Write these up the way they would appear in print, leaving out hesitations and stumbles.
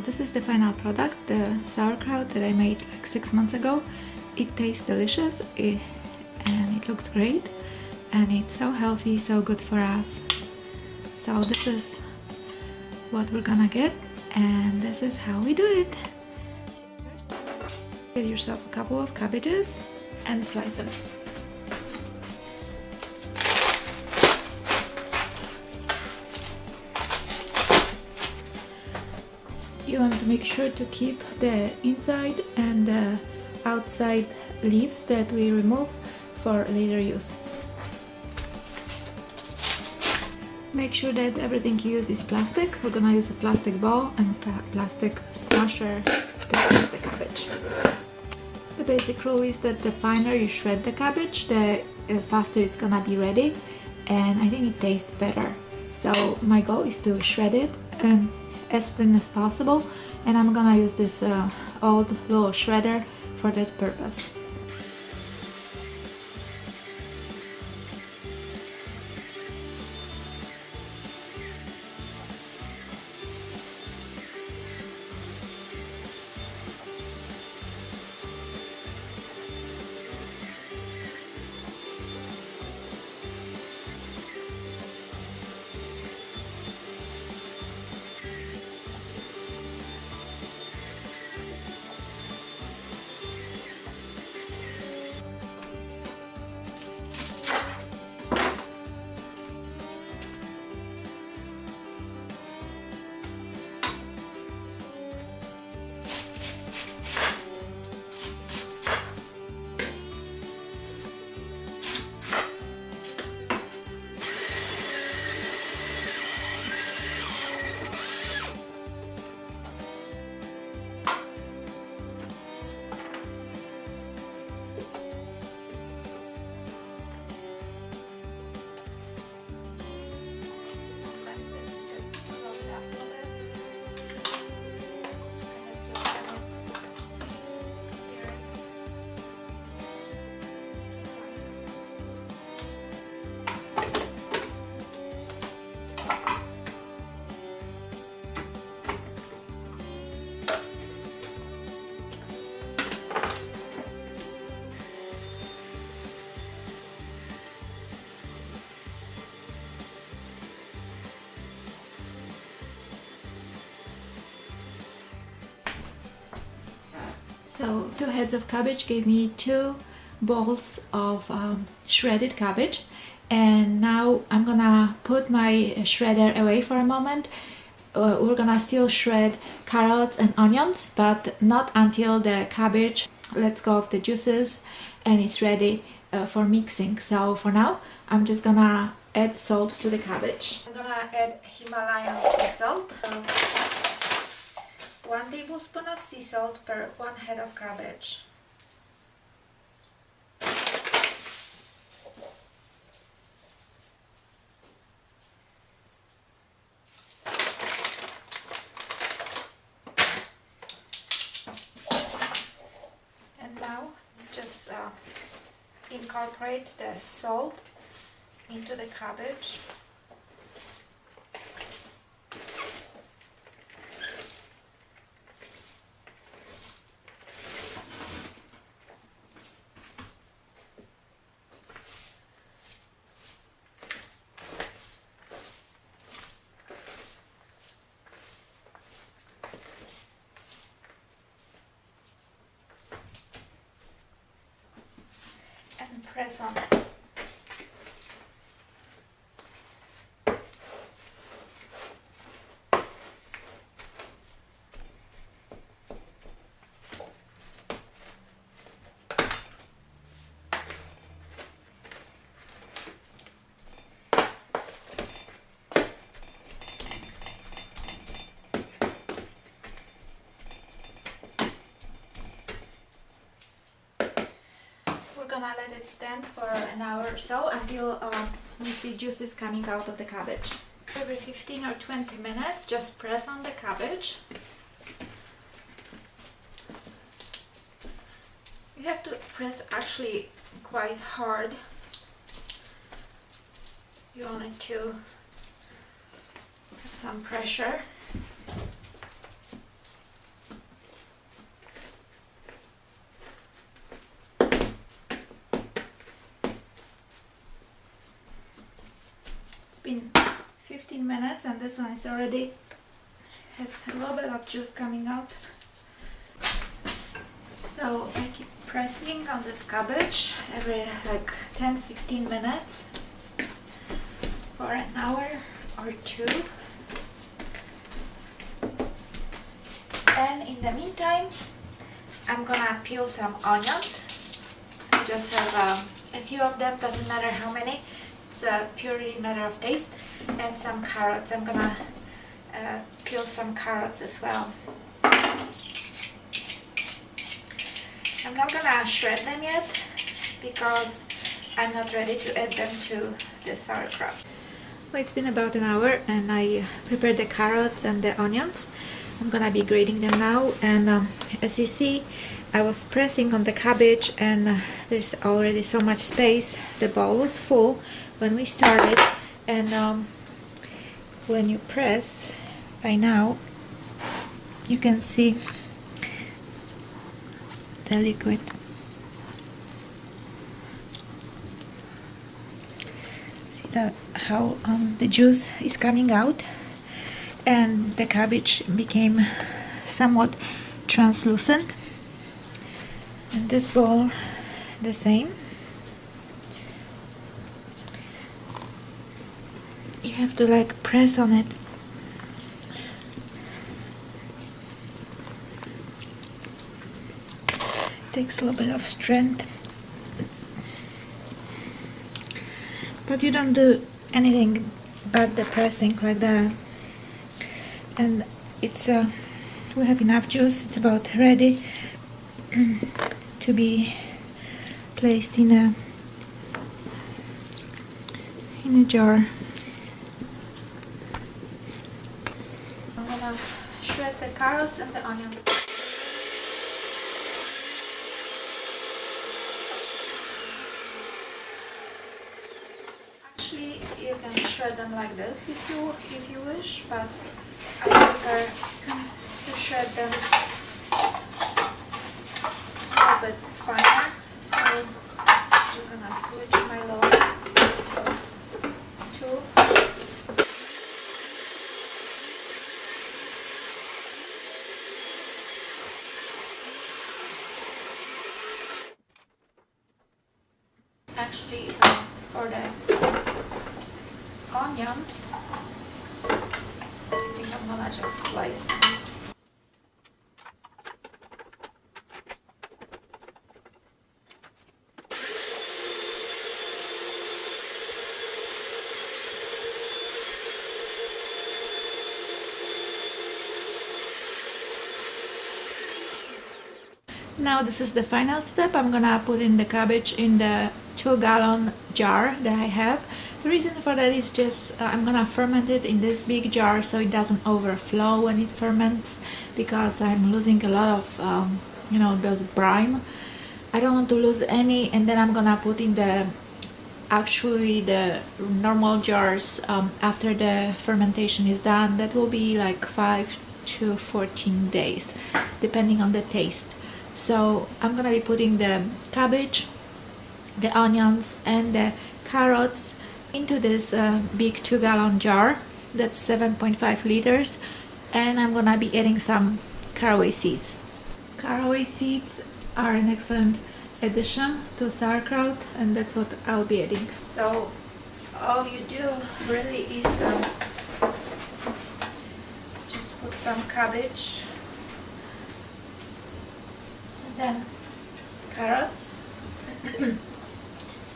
So this is the final product, the sauerkraut that I made like 6 months ago. It tastes delicious and it looks great, and it's so healthy, so good for us. So this is what we're gonna get, and this is how we do it. First, get yourself a couple of cabbages and slice them. You want to make sure to keep the inside and the outside leaves that we remove for later use. Make sure that everything you use is plastic. We're gonna use a plastic bowl and plastic smasher to press the cabbage. The basic rule is that the finer you shred the cabbage, the faster it's gonna be ready, and I think it tastes better. So my goal is to shred it as thin as possible, and I'm gonna use this old little shredder for that purpose. So 2 heads of cabbage gave me 2 bowls of shredded cabbage, and now I'm gonna put my shredder away for a moment. We're gonna still shred carrots and onions, but not until the cabbage lets go of the juices and it's ready for mixing. So for now, I'm just gonna add salt to the cabbage. I'm gonna add Himalayan sea salt. 1 tablespoon of sea salt per 1 head of cabbage. And now just incorporate the salt into the cabbage. And press on it. Gonna let it stand for an hour or so until we see juices coming out of the cabbage. Every 15 or 20 minutes, just press on the cabbage. You have to press actually quite hard. You want it to have some pressure. It's been 15 minutes and this one is already has a little bit of juice coming out. So I keep pressing on this cabbage every like 10-15 minutes for an hour or two. And in the meantime, I'm gonna peel some onions. I just have a few of them, doesn't matter how many. It's a purely matter of taste. And some carrots. I'm gonna peel some carrots as well. I'm not gonna shred them yet because I'm not ready to add them to the sauerkraut. Well, it's been about an hour and I prepared the carrots and the onions. I'm gonna be grating them now, and as you see, I was pressing on the cabbage and there's already so much space. The bowl was full when we started, and when you press right now, you can see the liquid. See that how the juice is coming out, and the cabbage became somewhat translucent. And this bowl, the same. You have to like press on it. Takes a little bit of strength, but you don't do anything but the pressing like that, and it's we have enough juice. It's about ready to be placed in a jar. I'm gonna shred the carrots and the onions. Actually, you can shred them like this if you wish, but I prefer to shred them a little bit finer. So I'm gonna switch my load to actually for the onions, I think I'm gonna just slice them. Now this is the final step. I'm gonna put in the cabbage in the 2-gallon jar that I have. The reason for that is just I'm gonna ferment it in this big jar so it doesn't overflow when it ferments, because I'm losing a lot of you know, those brine. I don't want to lose any, and then I'm gonna put in the normal jars after the fermentation is done. That will be like 5 to 14 days depending on the taste. So I'm gonna be putting the cabbage, the onions and the carrots into this big 2-gallon jar. That's 7.5 liters, and I'm gonna be adding some caraway seeds. Caraway seeds are an excellent addition to sauerkraut, and that's what I'll be adding. So all you do really is just put some cabbage, then carrots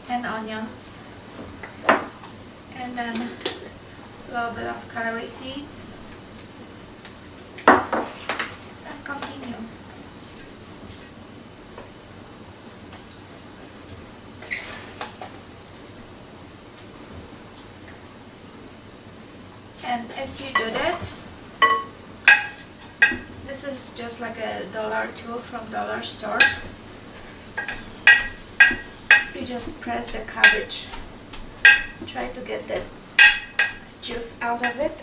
and onions, and then a little bit of caraway seeds, and continue. And as you do that, this is just like a dollar tool from dollar store. You just press the cabbage, try to get the juice out of it.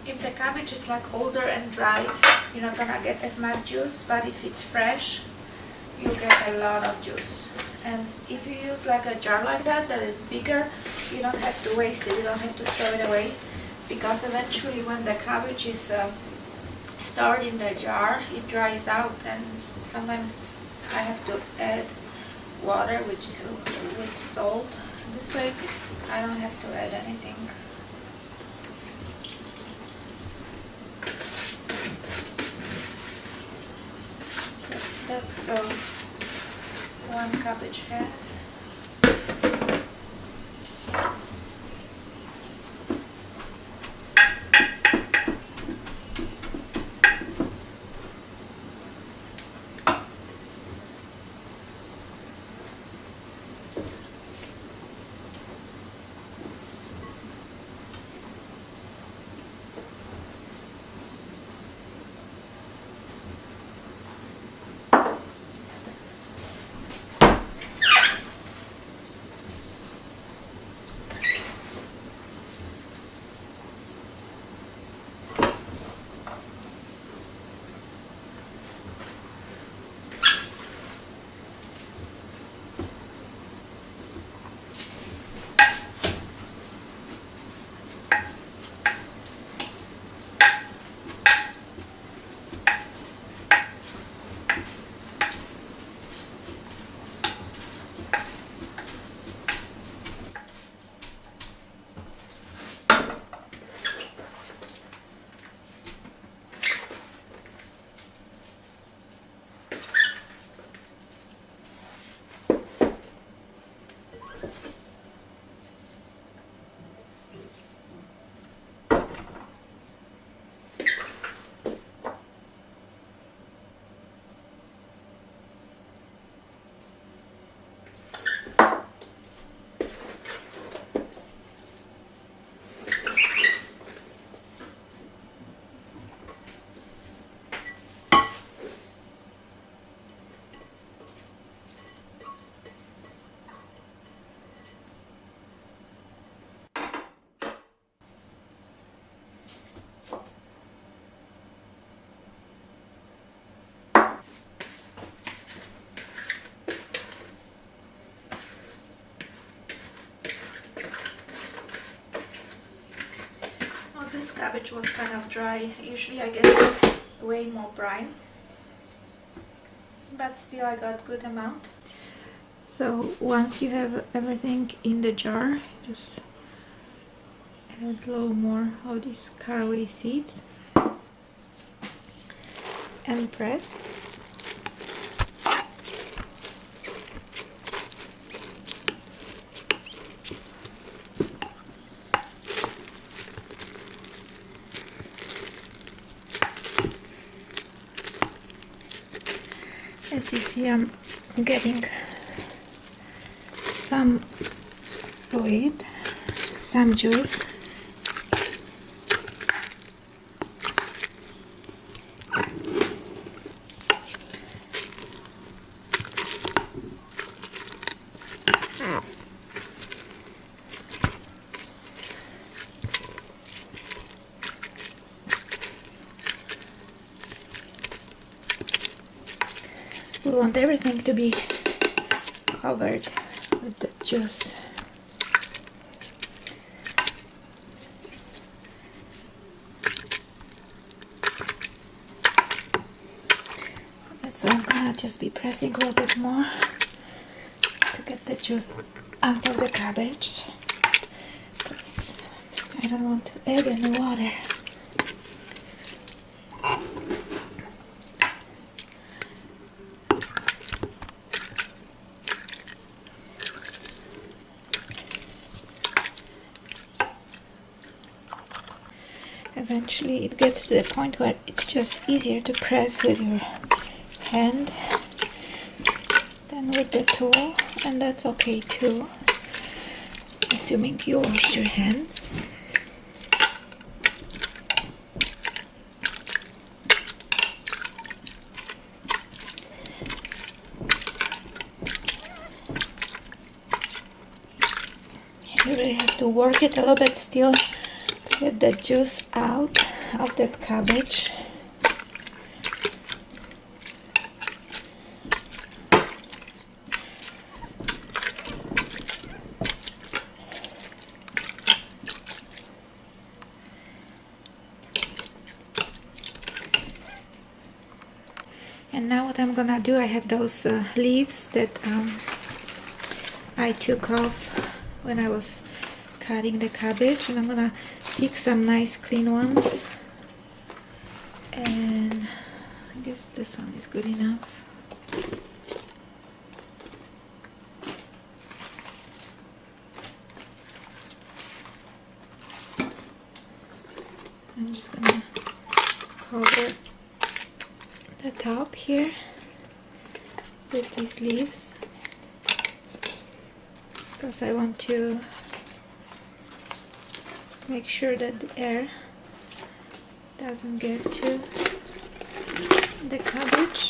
If the cabbage is like older and dry, you're not gonna get as much juice, but if it's fresh, you get a lot of juice. And if you use like a jar like that is bigger, you don't have to waste it, you don't have to throw it away, because eventually when the cabbage is stored in the jar, it dries out, and sometimes I have to add water with salt. This way I don't have to add anything. So that's one cabbage head. This cabbage was kind of dry. Usually I get way more brine, but still I got good amount. So once you have everything in the jar, just add a little more of these caraway seeds and press. As you see, I'm getting some fluid, some juice. We want everything to be covered with the juice. That's why I'm gonna just be pressing a little bit more to get the juice out of the cabbage, because I don't want to add any water. Eventually it gets to the point where it's just easier to press with your hand than with the tool, and that's okay too, assuming you wash your hands. You really have to work it a little bit still to get the juice out of that cabbage. And now what I'm gonna do, I have those leaves that I took off when I was cutting the cabbage, and I'm gonna pick some nice clean ones, and I guess this one is good enough. I'm just gonna cover the top here with these leaves because I want to make sure that the air doesn't get to the cabbage.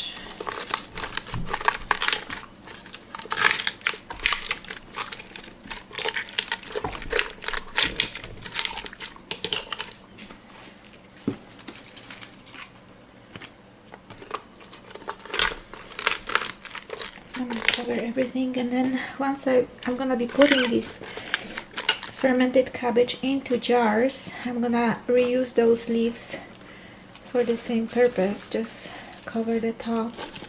I'm gonna cover everything, and then once I'm gonna be putting this fermented cabbage into jars, I'm gonna reuse those leaves for the same purpose, just cover the tops.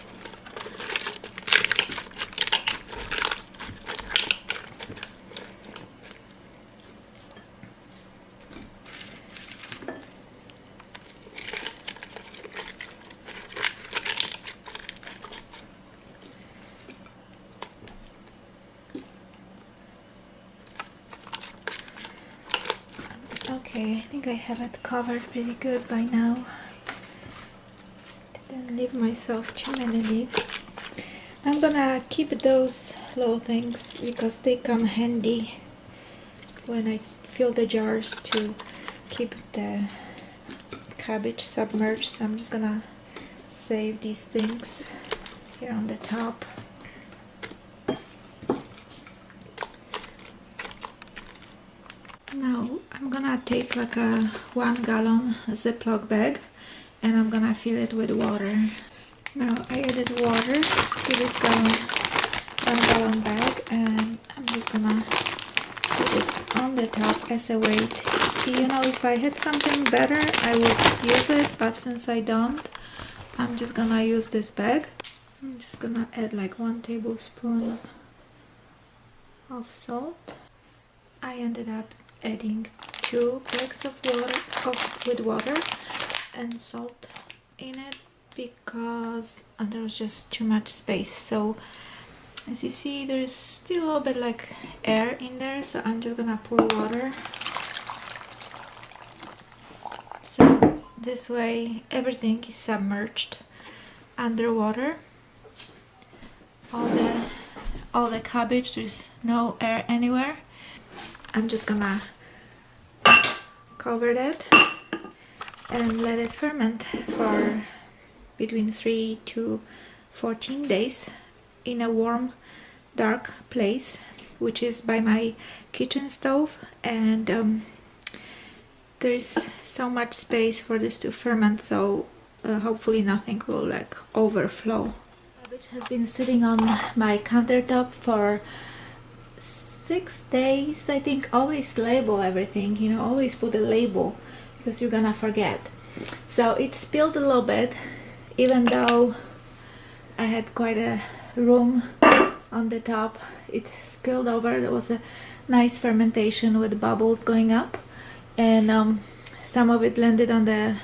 Okay, I think I have it covered pretty good by now. Didn't leave myself too many leaves. I'm gonna keep those little things because they come handy when I fill the jars to keep the cabbage submerged. So I'm just gonna save these things here on the top. Now I'm gonna take like a 1 gallon Ziploc bag and I'm gonna fill it with water. Now I added water to this 1 gallon bag, and I'm just gonna put it on the top as a weight. You know, if I had something better I would use it, but since I don't, I'm just gonna use this bag. I'm just gonna add like 1 tablespoon of salt. I ended up adding 2 bags of water with water and salt in it because there was just too much space. So as you see, there's still a little bit like air in there, so I'm just gonna pour water. So this way everything is submerged underwater. All the cabbage, there's no air anywhere. I'm just gonna cover that and let it ferment for between 3 to 14 days in a warm, dark place, which is by my kitchen stove, and there's so much space for this to ferment, so hopefully nothing will like overflow. Cabbage has been sitting on my countertop for 6 days, I think. Always label everything, you know, always put a label because you're gonna forget. So it spilled a little bit, even though I had quite a room on the top. It spilled over. There was a nice fermentation with bubbles going up, and some of it landed on the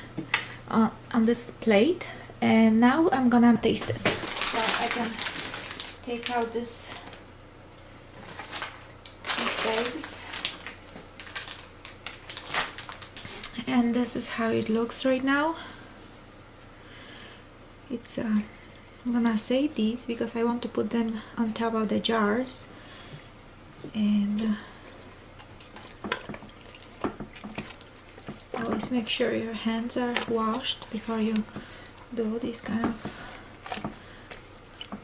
on this plate, and now I'm gonna taste it. So I can take out these bags, and this is how it looks right now. It's I'm gonna save these because I want to put them on top of the jars, and always make sure your hands are washed before you do these kind of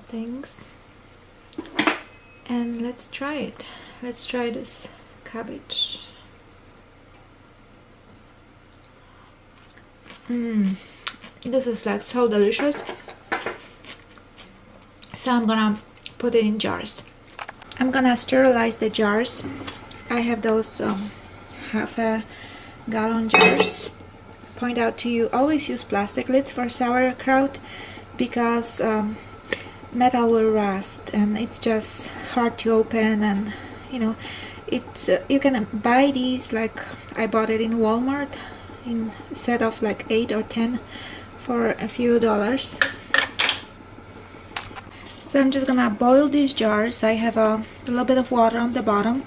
things. And let's try it. Let's try this cabbage. This is like so delicious. So I'm gonna put it in jars. I'm gonna sterilize the jars. I have those half a gallon jars. Point out to you, always use plastic lids for sauerkraut because metal will rust and it's just hard to open, and you know, it's you can buy these, like I bought it in Walmart in a set of like 8 or 10 for a few dollars. So I'm just gonna boil these jars. I have a little bit of water on the bottom,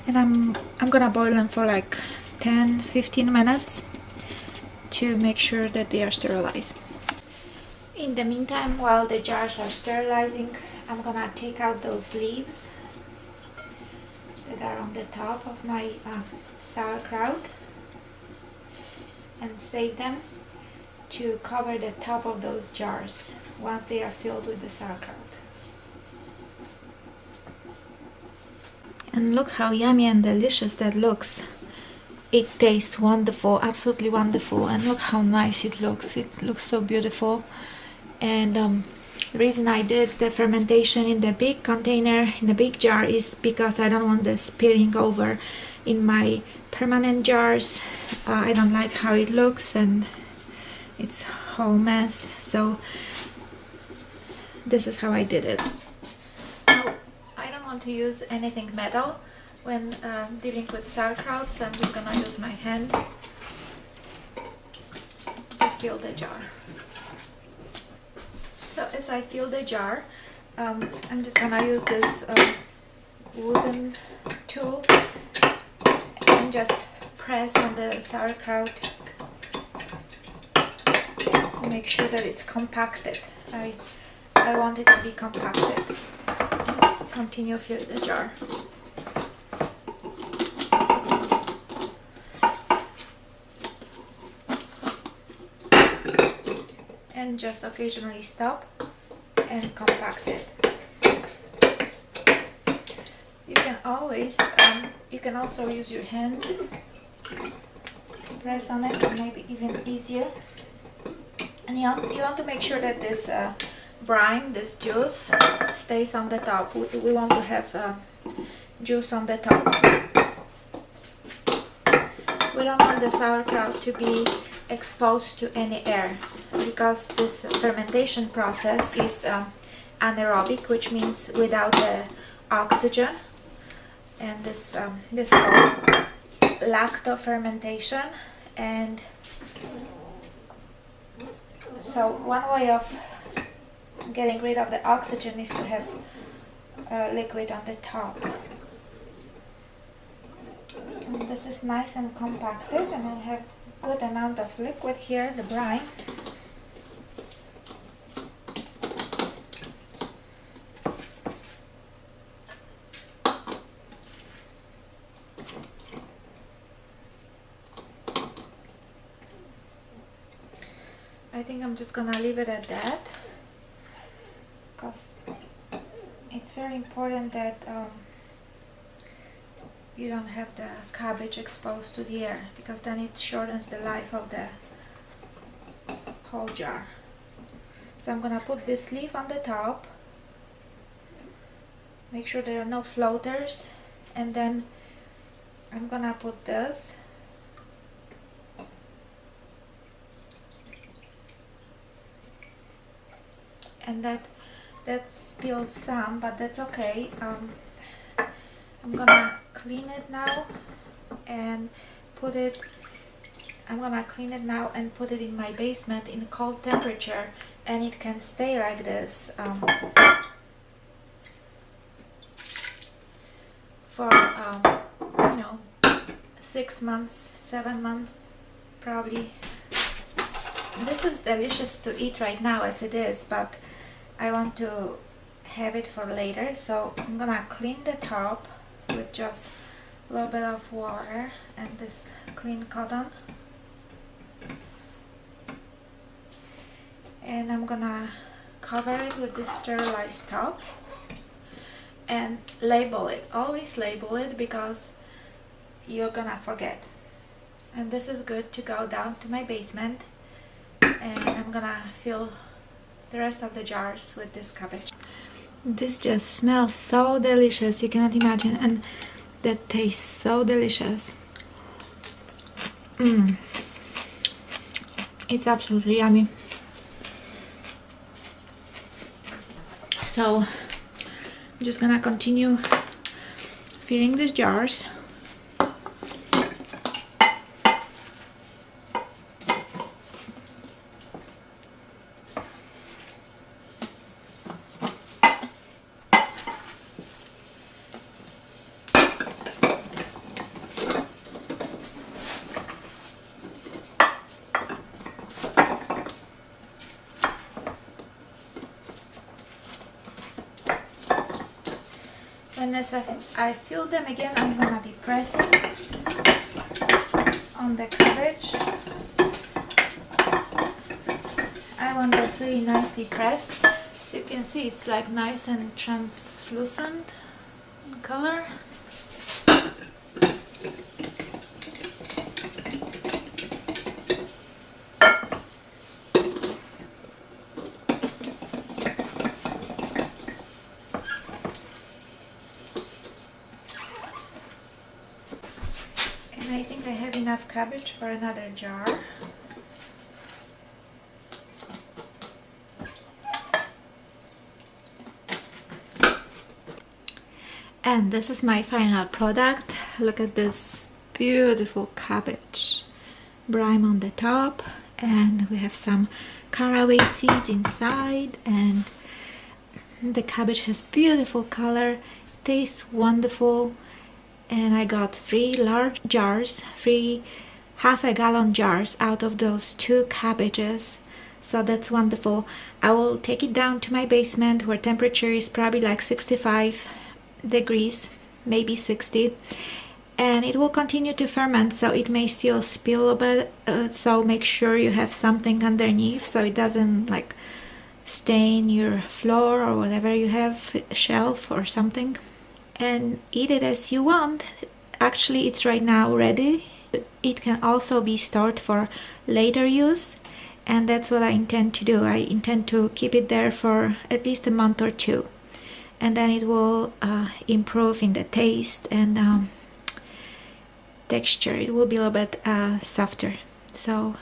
and I'm gonna boil them for like 10-15 minutes to make sure that they are sterilized. In the meantime, while the jars are sterilizing, I'm gonna take out those leaves that are on the top of my sauerkraut and save them to cover the top of those jars once they are filled with the sauerkraut. And look how yummy and delicious that looks. It tastes wonderful, absolutely wonderful, and look how nice it looks. It looks so beautiful. And the reason I did the fermentation in the big container, in the big jar, is because I don't want this spilling over in my permanent jars. I don't like how it looks and it's a whole mess, so this is how I did it. I don't want to use anything metal when dealing with sauerkraut, so I'm just gonna use my hand to fill the jar. So as I fill the jar, I'm just gonna use this wooden tool and just press on the sauerkraut to make sure that it's compacted. I want it to be compacted. Continue filling the jar. And just occasionally stop and compact it. You can always, you can also use your hand to press on it, or maybe even easier. And you want to make sure that this brine, this juice, stays on the top. We want to have juice on the top. We don't want the sauerkraut to be exposed to any air, because this fermentation process is anaerobic, which means without the oxygen, and this is called lactofermentation. And so one way of getting rid of the oxygen is to have liquid on the top. And this is nice and compacted, and I have good amount of liquid here, the brine. I think I'm just gonna leave it at that, because it's very important that you don't have the cabbage exposed to the air, because then it shortens the life of the whole jar. So I'm gonna put this leaf on the top, make sure there are no floaters, and then I'm gonna put this, and that spilled some, but that's okay. I'm gonna clean it now and put it, I'm gonna clean it now and put it in my basement in cold temperature, and it can stay like this for you know, 6 months, 7 months probably. This is delicious to eat right now as it is, but I want to have it for later, so I'm gonna clean the top with just a little bit of water and this clean cotton, and I'm gonna cover it with this sterilized top and label it. Always label it, because you're gonna forget. And this is good to go down to my basement, and I'm gonna fill the rest of the jars with this cabbage. This just smells so delicious, you cannot imagine, and that tastes so delicious. It's absolutely yummy. So I'm just gonna continue filling these jars. And as I fill them again, I'm gonna be pressing on the cabbage. I want that really nicely pressed. So you can see it's like nice and translucent in color. I think I have enough cabbage for another jar. And this is my final product. Look at this beautiful cabbage. Brine on the top, and we have some caraway seeds inside, and the cabbage has beautiful color, tastes wonderful. And I got 3 large jars, 3 half-a-gallon jars out of those 2 cabbages. So that's wonderful. I will take it down to my basement where temperature is probably like 65 degrees, maybe 60. And it will continue to ferment, so it may still spill a bit. So make sure you have something underneath so it doesn't like stain your floor or whatever you have, shelf or something. And eat it as you want. Actually, it's right now ready. It can also be stored for later use, and that's what I intend to do. I intend to keep it there for at least a month or 2, and then it will improve in the taste and texture. It will be a little bit softer. So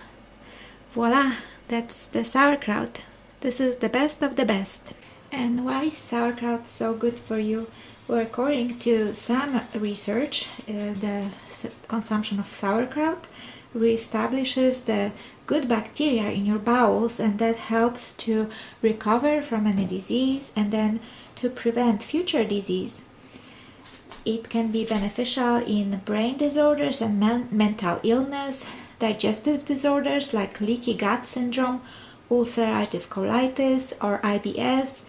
voila, that's the sauerkraut. This is the best of the best. And why is sauerkraut so good for you? Well, according to some research, the consumption of sauerkraut reestablishes the good bacteria in your bowels, and that helps to recover from any disease and then to prevent future disease. It can be beneficial in brain disorders and mental illness, digestive disorders like leaky gut syndrome, ulcerative colitis or IBS,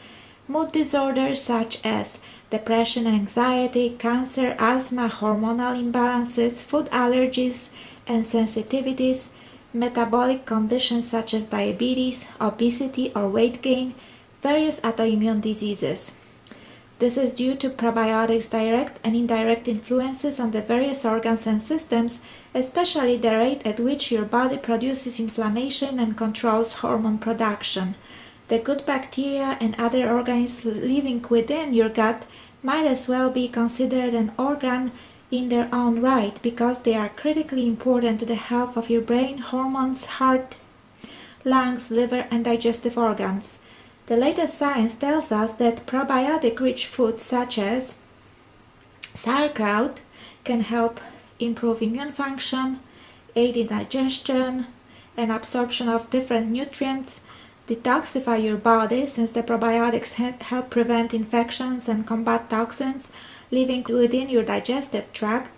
mood disorders such as depression and anxiety, cancer, asthma, hormonal imbalances, food allergies and sensitivities, metabolic conditions such as diabetes, obesity or weight gain, various autoimmune diseases. This is due to probiotics' direct and indirect influences on the various organs and systems, especially the rate at which your body produces inflammation and controls hormone production. The good bacteria and other organisms living within your gut might as well be considered an organ in their own right, because they are critically important to the health of your brain, hormones, heart, lungs, liver, and digestive organs. The latest science tells us that probiotic-rich foods such as sauerkraut can help improve immune function, aid in digestion and absorption of different nutrients, detoxify your body, since the probiotics help prevent infections and combat toxins living within your digestive tract.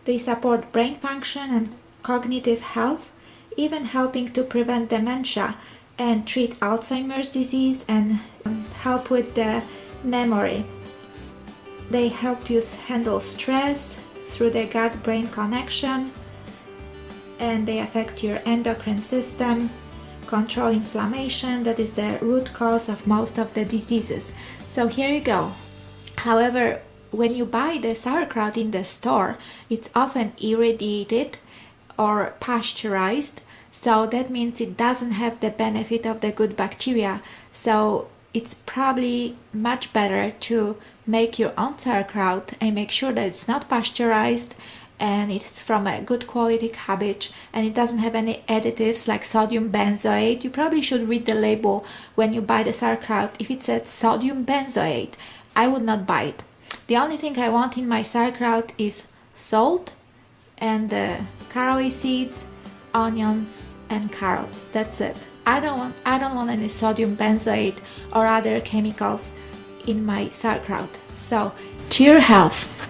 They support brain function and cognitive health, even helping to prevent dementia and treat Alzheimer's disease and help with the memory. They help you handle stress through the gut-brain connection, and they affect your endocrine system, control inflammation, that is the root cause of most of the diseases. So here you go. However, when you buy the sauerkraut in the store, it's often irradiated or pasteurized, so that means it doesn't have the benefit of the good bacteria. So it's probably much better to make your own sauerkraut and make sure that it's not pasteurized and it's from a good quality cabbage, and it doesn't have any additives like sodium benzoate. You probably should read the label when you buy the sauerkraut. If it says sodium benzoate, I would not buy it. The only thing I want in my sauerkraut is salt and caraway seeds, onions and carrots. That's it. I don't want any sodium benzoate or other chemicals in my sauerkraut. So, to your health.